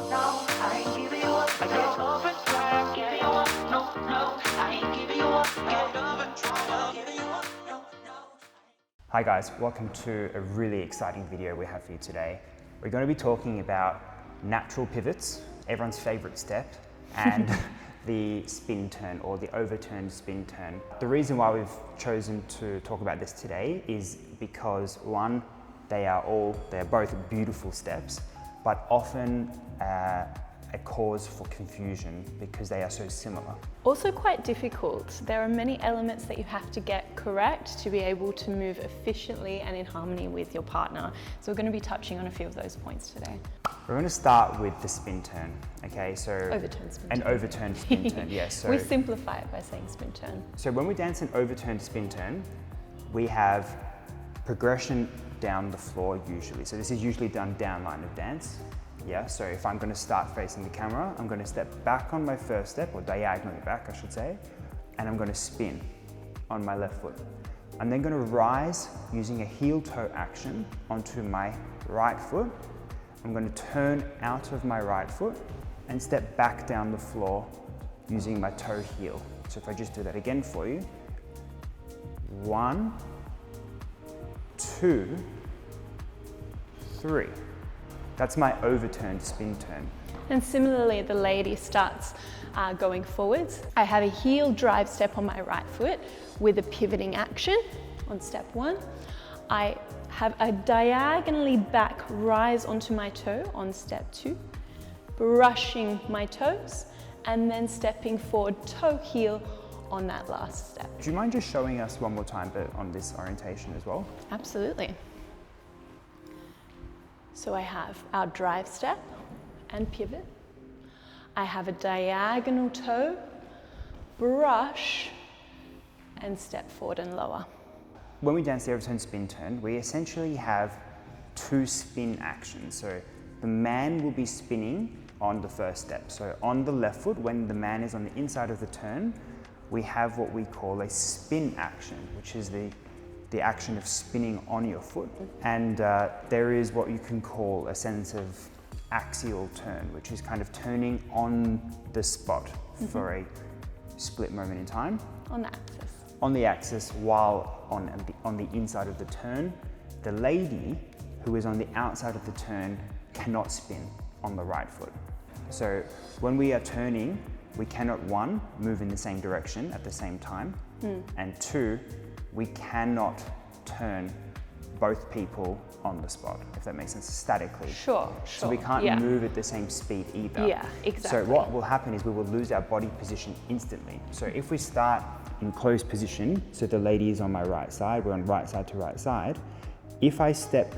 no, I ain't giving you up. I get overturned, giving you up. No, no, I ain't giving you up. Get overturned, giving you up. No, no. Hi guys, welcome to a really exciting video we have for you today. We're going to be talking about natural pivots, everyone's favorite step, and the spin turn or the overturned spin turn. The reason why we've chosen to talk about this today is because one, they're both beautiful steps, but often a cause for confusion because they are so similar. Also quite difficult. There are many elements that you have to get correct to be able to move efficiently and in harmony with your partner. So we're going to be touching on a few of those points today. We're going to start with the spin turn, okay? So Overturned spin an turn. overturned spin turn, yes. So We simplify it by saying spin turn. So when we dance an overturned spin turn, we have progression down the floor usually. So this is usually done down line of dance. Yeah, so if I'm going to start facing the camera, I'm going to step back on my first step, or diagonally back I should say, and I'm going to spin on my left foot. I'm then going to rise using a heel toe action onto my right foot. I'm going to turn out of my right foot and step back down the floor using my toe heel. So if I just do that again for you, 1, 2, 3. That's my overturned spin turn. And similarly, the lady starts going forwards. I have a heel drive step on my right foot with a pivoting action on step 1. I have a diagonally back rise onto my toe on step 2, brushing my toes, and then stepping forward toe heel on that last step. Do you mind just showing us one more time but on this orientation as well? Absolutely. So I have our drive step and pivot. I have a diagonal toe, brush, and step forward and lower. When we dance the overturned spin turn, we essentially have 2 spin actions. So the man will be spinning on the first step. So on the left foot, when the man is on the inside of the turn, we have what we call a spin action, which is the action of spinning on your foot. And there is what you can call a sense of axial turn, which is kind of turning on the spot for a split moment in time. On the axis. On the axis, while on the inside of the turn, the lady who is on the outside of the turn cannot spin on the right foot. So when we are turning, we cannot, 1, move in the same direction at the same time, and 2, we cannot turn both people on the spot, if that makes sense, statically. Sure. So we can't move at the same speed either. Yeah, exactly. So what will happen is we will lose our body position instantly. So if we start in closed position, so the lady is on my right side, we're on right side to right side. If I step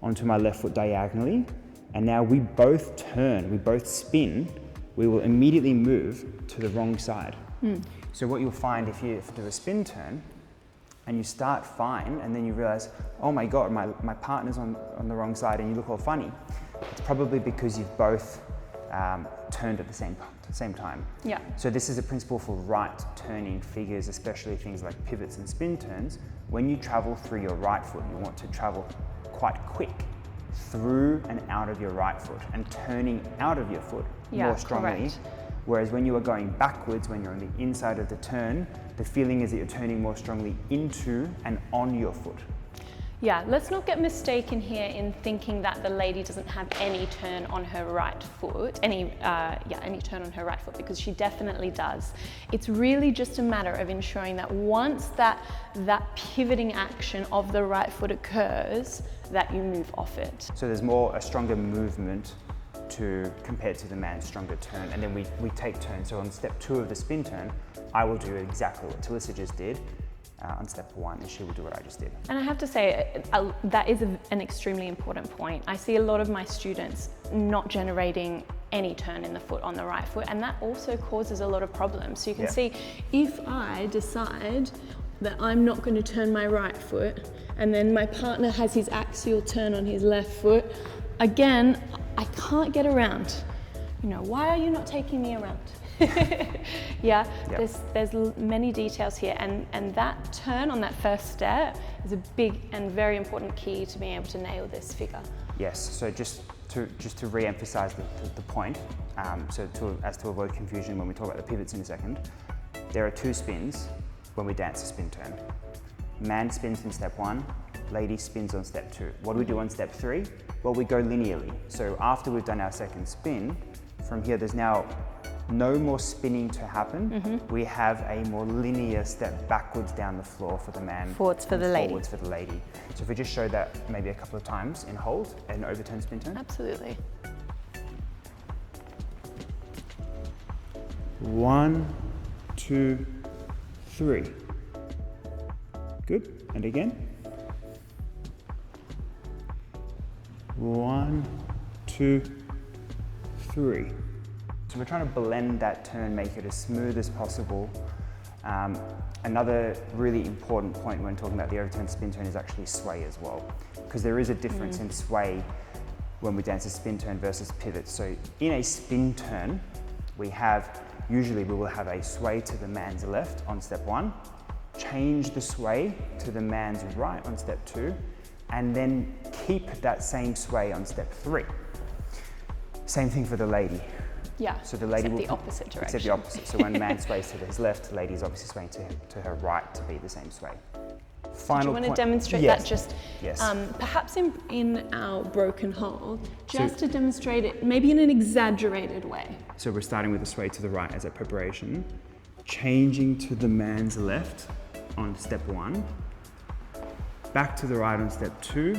onto my left foot diagonally, and now we both turn, we both spin, we will immediately move to the wrong side. So what you'll find if you do a spin turn, and you start fine, and then you realize, oh my God, my partner's on the wrong side, and you look all funny. It's probably because you've both turned at the same time. Yeah. So this is a principle for right turning figures, especially things like pivots and spin turns. When you travel through your right foot, you want to travel quite quick through and out of your right foot and turning out of your foot more strongly. Correct. Whereas when you are going backwards, when you're on the inside of the turn, the feeling is that you're turning more strongly into and on your foot. Yeah, let's not get mistaken here in thinking that the lady doesn't have any turn on her right foot, any turn on her right foot, because she definitely does. It's really just a matter of ensuring that once that pivoting action of the right foot occurs, that you move off it. So there's a stronger movement compared to the man's stronger turn, and then we take turns. So on step 2 of the spin turn, I will do exactly what Talysa just did. On step 1, and she will do what I just did. And I have to say, that is an extremely important point. I see a lot of my students not generating any turn in the foot on the right foot, and that also causes a lot of problems. So you can see, if I decide that I'm not going to turn my right foot, and then my partner has his axial turn on his left foot, again, I can't get around. You know, why are you not taking me around? There's many details here, and that turn on that first step is a big and very important key to being able to nail this figure. Yes, so just just to re-emphasize the point, as to avoid confusion when we talk about the pivots in a second, there are 2 spins when we dance a spin turn. Man spins in step 1, lady spins on step 2. What do we do on step 3? Well, we go linearly. So after we've done our second spin, from here there's now no more spinning to happen. We have a more linear step backwards down the floor for the man. Forwards for the lady. Forwards for the lady. So if we just show that maybe a couple of times in hold, an overturn spin turn. Absolutely. 1, 2, 3. Good, and again. 1, 2, 3. So we're trying to blend that turn, make it as smooth as possible. Another really important point when talking about the overturn spin turn is actually sway as well, because there is a difference in sway when we dance a spin turn versus pivot. So in a spin turn, usually we will have a sway to the man's left on step 1, change the sway to the man's right on step 2, and then keep that same sway on step 3. Same thing for the lady. Yeah, so the lady except the opposite direction. Except the opposite. So when the man sways to his left, the lady is obviously swaying to her right to be the same sway. Do you want to demonstrate that just perhaps in our broken hold, just to demonstrate it maybe in an exaggerated way? So we're starting with the sway to the right as a preparation, changing to the man's left on step 1, back to the right on step 2,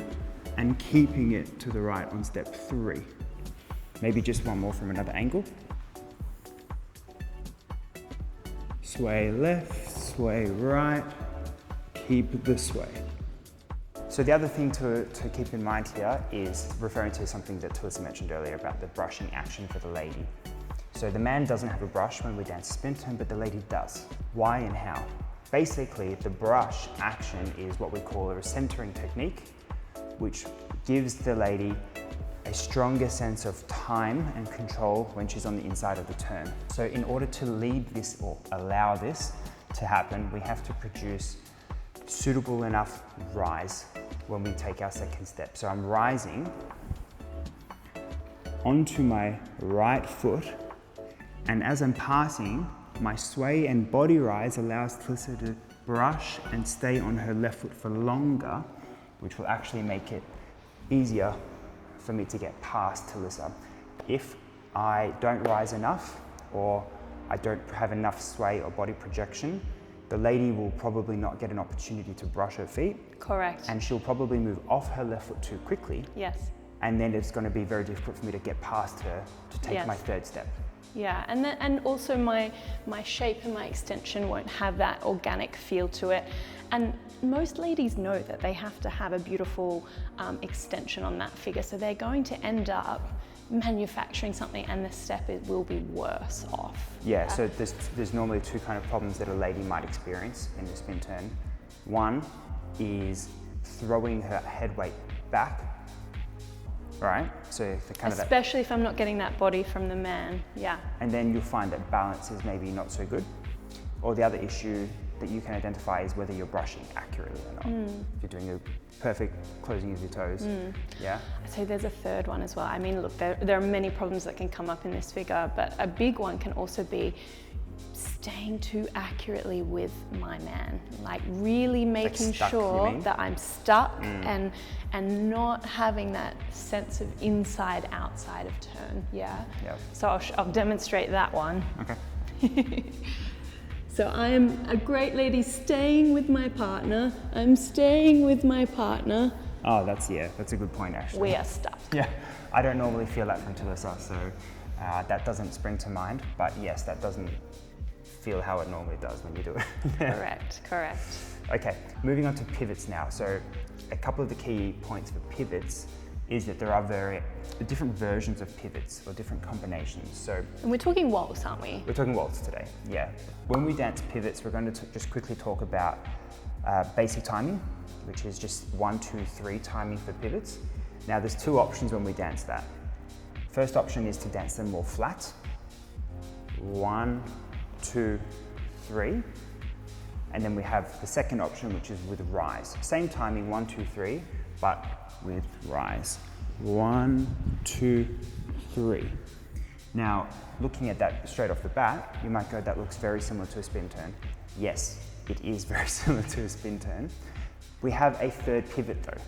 and keeping it to the right on step 3. Maybe just one more from another angle. Sway left, sway right, keep the sway. So the other thing to keep in mind here is referring to something that Talysa mentioned earlier about the brushing action for the lady. So the man doesn't have a brush when we dance a spin turn, but the lady does. Why and how? Basically, the brush action is what we call a recentering technique, which gives the lady a stronger sense of time and control when she's on the inside of the turn. So in order to lead this or allow this to happen, we have to produce suitable enough rise when we take our second step. So I'm rising onto my right foot, and as I'm passing, my sway and body rise allows Talysa to brush and stay on her left foot for longer, which will actually make it easier for me to get past Talysa. If I don't rise enough, or I don't have enough sway or body projection, the lady will probably not get an opportunity to brush her feet. Correct. And she'll probably move off her left foot too quickly. Yes. And then it's going to be very difficult for me to get past her to take my third step. Yeah, and also my shape and my extension won't have that organic feel to it. And most ladies know that they have to have a beautiful extension on that figure, so they're going to end up manufacturing something, and the step will be worse off. Yeah, so there's normally 2 kind of problems that a lady might experience in the spin turn. One is throwing her head weight back, right? So the kind especially if I'm not getting that body from the man, yeah. And then you'll find that balance is maybe not so good. Or the other issue that you can identify is whether you're brushing accurately or not. If you're doing a perfect closing of your toes, yeah? I'd say there's a third one as well. I mean, look, there are many problems that can come up in this figure, but a big one can also be staying too accurately with my man, like really making sure that I'm stuck and not having that sense of inside outside of turn. Yeah. So I'll demonstrate that one. Okay. So I am a great lady staying with my partner. I'm staying with my partner. Oh, that's a good point actually. We are stuck. Yeah, I don't normally feel that from Talysa, so that doesn't spring to mind, but yes, that doesn't feel how it normally does when you do it. Correct. Okay, moving on to pivots now. So a couple of the key points for pivots is that there are different versions of pivots or different combinations. So, and we're talking waltz, aren't we? We're talking waltz today, yeah. When we dance pivots, we're going to just quickly talk about basic timing, which is just 1, 2, 3 timing for pivots. Now there's 2 options when we dance that. First option is to dance them more flat. 1, 2, 3. And then we have the second option, which is with rise. Same timing, 1, 2, 3, but with rise. 1, 2, 3. Now, looking at that straight off the bat, you might go, that looks very similar to a spin turn. Yes, it is very similar to a spin turn. We have a third pivot though.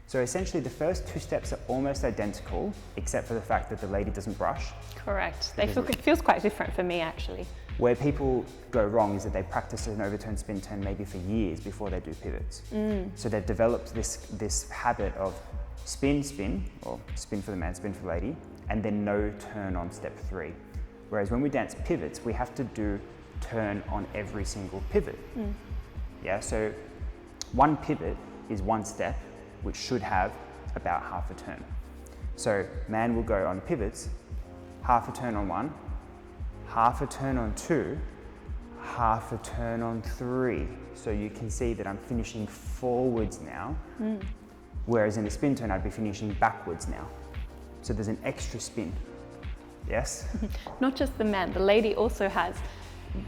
So essentially the first two steps are almost identical, except for the fact that the lady doesn't brush. Correct. It feels quite different for me actually. Where people go wrong is that they practice an overturned spin turn maybe for years before they do pivots. So they've developed this habit of spin, spin, or spin for the man, spin for the lady, and then no turn on step 3. Whereas when we dance pivots, we have to do turn on every single pivot. Yeah, so one pivot is one step, which should have about half a turn. So man will go on pivots, half a turn on 1, half a turn on 2, half a turn on 3. So you can see that I'm finishing forwards now, whereas in a spin turn, I'd be finishing backwards now. So there's an extra spin, yes? Not just the man, the lady also has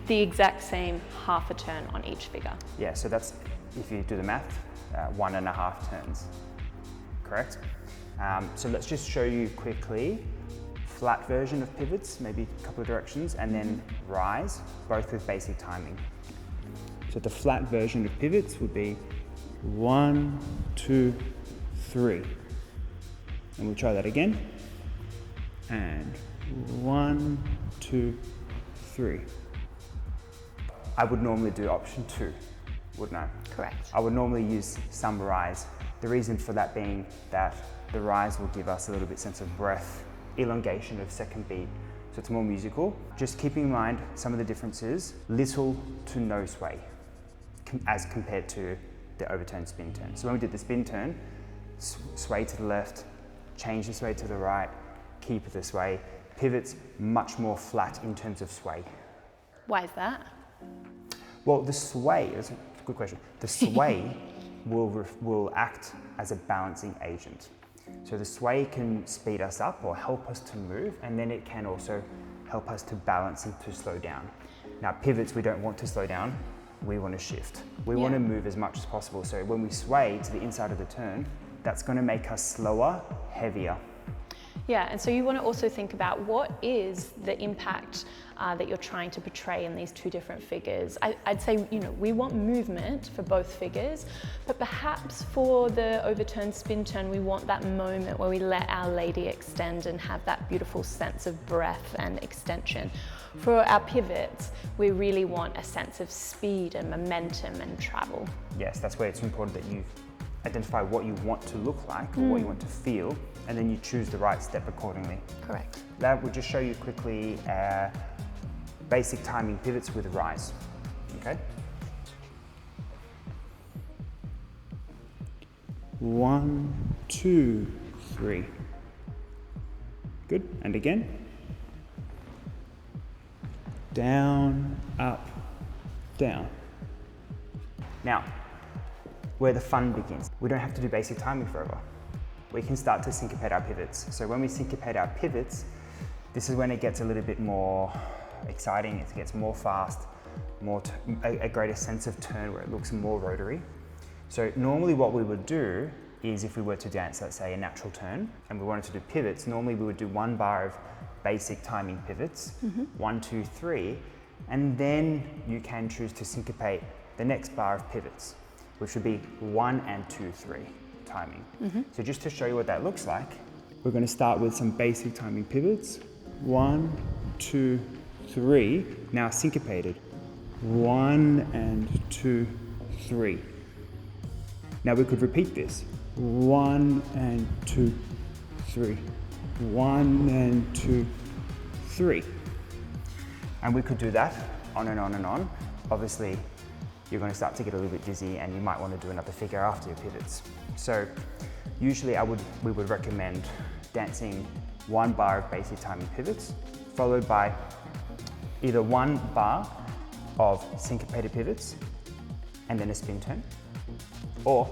the exact same half a turn on each figure. Yeah, so that's, if you do the math, 1.5 turns, correct? So let's just show you quickly flat version of pivots, maybe a couple of directions, and then rise, both with basic timing. So the flat version of pivots would be 1, 2, 3. And we'll try that again. And 1, 2, 3. I would normally do option 2, wouldn't I? Correct. I would normally use some rise. The reason for that being that the rise will give us a little bit sense of breath, elongation of second beat, so it's more musical. Just keeping in mind some of the differences, little to no sway as compared to the overturned spin turn. So when we did the spin turn, sway to the left, change the sway to the right, keep the sway. Pivots much more flat in terms of sway. Why is that? Well, the sway, that's a good question. The sway will act as a balancing agent. So the sway can speed us up or help us to move, and then it can also help us to balance and to slow down. Now pivots, we don't want to slow down, we want to shift. We want to move as much as possible. So when we sway to the inside of the turn, that's going to make us slower, heavier. Yeah, and so you want to also think about what is the impact that you're trying to portray in these two different figures. I'd say, we want movement for both figures, but perhaps for the overturned spin turn, we want that moment where we let our lady extend and have that beautiful sense of breath and extension. For our pivots, we really want a sense of speed and momentum and travel. Yes, that's where it's important that you identify what you want to look like or what you want to feel, and then you choose the right step accordingly. Correct. That would just show you quickly basic timing pivots with rise, okay? 1, 2, 3. Good, and again. Down, up, down. Now, where the fun begins. We don't have to do basic timing forever. We can start to syncopate our pivots. So when we syncopate our pivots, this is when it gets a little bit more exciting, it gets more fast, a greater sense of turn where it looks more rotary. So normally what we would do is if we were to dance, let's say a natural turn, and we wanted to do pivots, normally we would do 1 bar of basic timing pivots, 1, 2, 3, and then you can choose to syncopate the next bar of pivots, which would be 1 and 2, 3 timing. So just to show you what that looks like, we're going to start with some basic timing pivots. 1, 2, 3, now syncopated. 1 and 2, 3. Now we could repeat this. 1 and 2, 3. 1 and 2, 3. And we could do that on and on and on. Obviously, you're going to start to get a little bit dizzy and you might want to do another figure after your pivots. So usually we would recommend dancing 1 bar of basic timing pivots, followed by either 1 bar of syncopated pivots and then a spin turn, or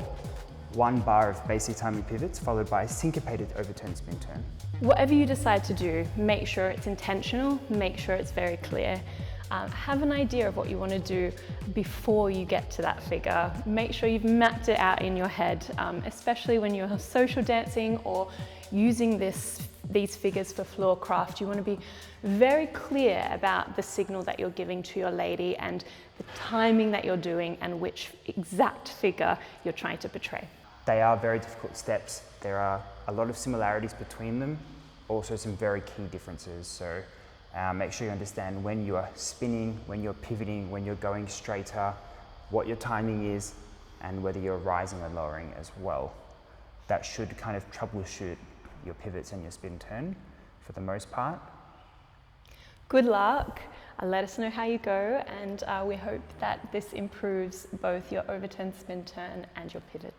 1 bar of basic timing pivots followed by a syncopated overturned spin turn. Whatever you decide to do, make sure it's intentional, make sure it's very clear. Have an idea of what you want to do before you get to that figure. Make sure you've mapped it out in your head, especially when you're social dancing or using these figures for floor craft. You want to be very clear about the signal that you're giving to your lady and the timing that you're doing and which exact figure you're trying to portray. They are very difficult steps. There are a lot of similarities between them, also some very key differences. So make sure you understand when you are spinning, when you're pivoting, when you're going straighter, what your timing is, and whether you're rising or lowering as well. That should kind of troubleshoot your pivots and your spin turn for the most part. Good luck. Let us know how you go, and we hope that this improves both your overturn, spin turn, and your pivot.